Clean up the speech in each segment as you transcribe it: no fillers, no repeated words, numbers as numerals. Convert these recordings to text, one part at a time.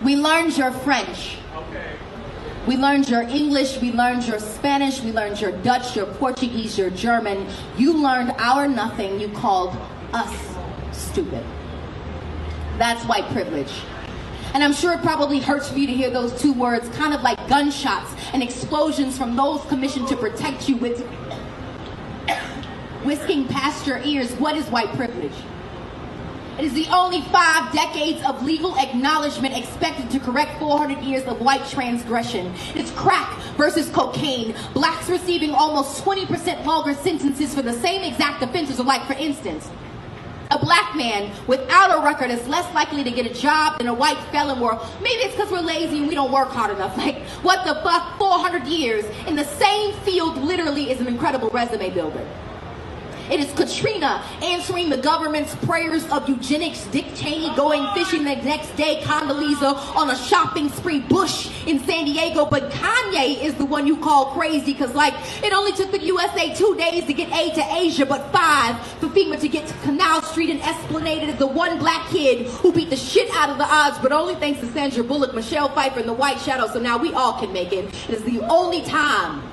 We learned your French. We learned your English, we learned your Spanish, we learned your Dutch, your Portuguese, your German. You learned our nothing, you called us stupid. That's white privilege. And I'm sure it probably hurts for you to hear those two words, kind of like gunshots and explosions from those commissioned to protect you with whisking past your ears. What is white privilege? It is the only 5 decades of legal acknowledgement expected to correct 400 years of white transgression. It's crack versus cocaine. Blacks receiving almost 20% longer sentences for the same exact offenses. Like, for instance, a black man without a record is less likely to get a job than a white felon. Or maybe it's because we're lazy and we don't work hard enough. Like, what the fuck? 400 years in the same field literally is an incredible resume builder. It is Katrina answering the government's prayers of eugenics, Dick Cheney going fishing the next day, Condoleezza on a shopping spree, Bush in San Diego, but Kanye is the one you call crazy because, like, it only took the USA 2 days to get aid to Asia, but 5 for FEMA to get to Canal Street and Esplanade. It is the one black kid who beat the shit out of the odds, but only thanks to Sandra Bullock, Michelle Pfeiffer, and the White Shadow, so now we all can make it. It is the only time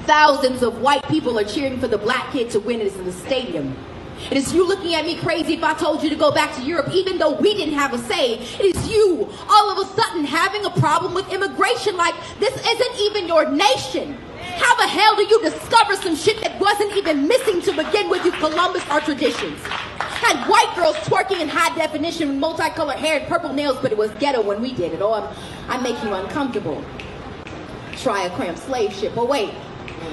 thousands of white people are cheering for the black kid to win. It is in the stadium. It is you looking at me crazy if I told you to go back to Europe, even though we didn't have a say. It is you all of a sudden having a problem with immigration, like this isn't even your nation. How the hell do you discover some shit that wasn't even missing to begin with? You Columbus our traditions. Had white girls twerking in high definition with multicolored hair and purple nails, but it was ghetto when we did it. Oh, I make you uncomfortable. Try a cramped slave ship. But wait.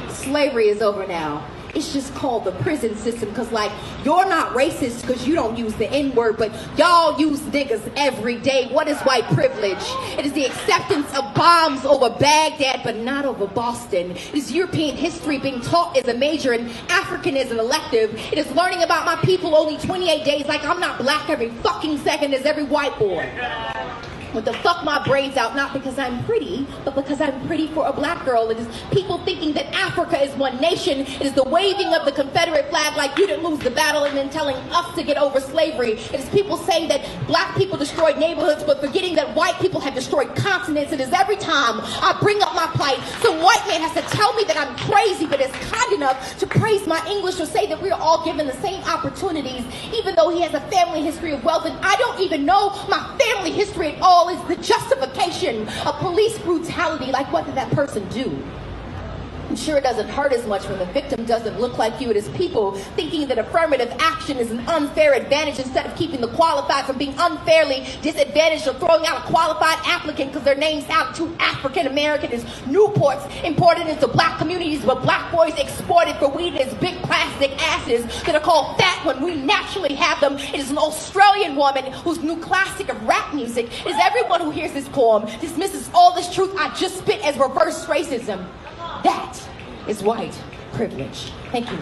Slavery is over now. It's just called the prison system because, like, you're not racist because you don't use the N-word, but y'all use niggas every day. What is white privilege? It is the acceptance of bombs over Baghdad, but not over Boston. It is European history being taught as a major and African as an elective. It is learning about my people only 28 days, like I'm not black every fucking second as every white boy. With the fuck my braids out, not because I'm pretty, but because I'm pretty for a black girl. It is people thinking that Africa is one nation. It is the waving of the Confederate flag like you didn't lose the battle and then telling us to get over slavery. It is people saying that black people destroyed neighborhoods but forgetting that white people have destroyed continents. It is every time I bring up my plight, some white man has to tell me that I'm crazy but is kind enough to praise my English or say that we're all given the same opportunities even though he has a family history of wealth and I don't even know my family history at all. Is the justification of police brutality. Like, what did that person do? I'm sure it doesn't hurt as much when the victim doesn't look like you. It is people thinking that affirmative action is an unfair advantage instead of keeping the qualified from being unfairly disadvantaged or throwing out a qualified applicant because their name sounded too African American. Is Newports imported into black communities but black boys exported for weed as big plastic asses that are called fat when we naturally have them. It is an Australian woman whose new classic of rap music is everyone who hears this poem dismisses all this truth I just spit as reverse racism. That is white privilege. Thank you.